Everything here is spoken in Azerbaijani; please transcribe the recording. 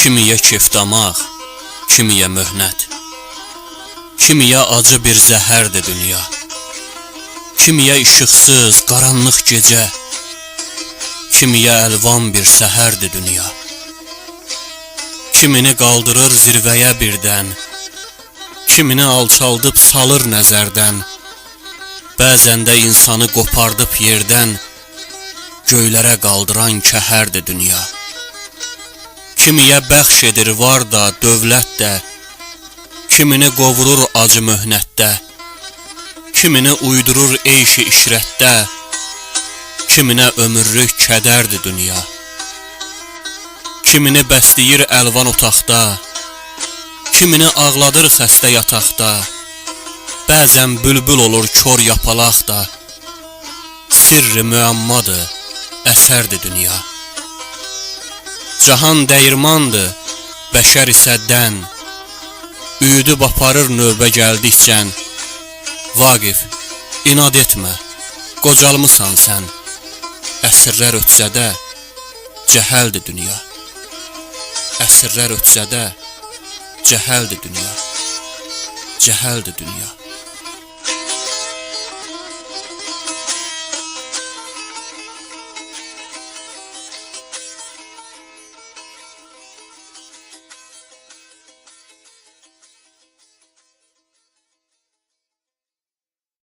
Kimiyə kefdamaq, kimiyə möhnət, kimiyə acı bir zəhərdir dünya. Kimiyə işıqsız, qaranlıq gecə, kimiyə əlvan bir səhərdir dünya. Kimini qaldırır zirvəyə birdən, kimini alçaldıb salır nəzərdən. Bəzən də insanı qopardıb yerdən, göylərə qaldıran kəhərdir dünya. Kimiyə bəxş edir var da, dövlət də, kimini qovurur acı möhnətdə, kimini uydurur eyşi işrətdə, kiminə ömürlük kədərdir dünya. Kimini bəsləyir əlvan otaqda, kimini ağladır xəstə yataqda. Bəzən bülbül olur kor yapalaq da, sirri müəmmadır, əsərdir dünya. Cahan dəyirmandır, bəşər isə dən, üyüdüb aparır növbə gəldikcən. Vaqif, inad etmə, qocalmısan sən, əsrlər ötsə də, cəhəldir dünya. Əsrlər ötsə də, cəhəldir dünya, cəhəldir dünya.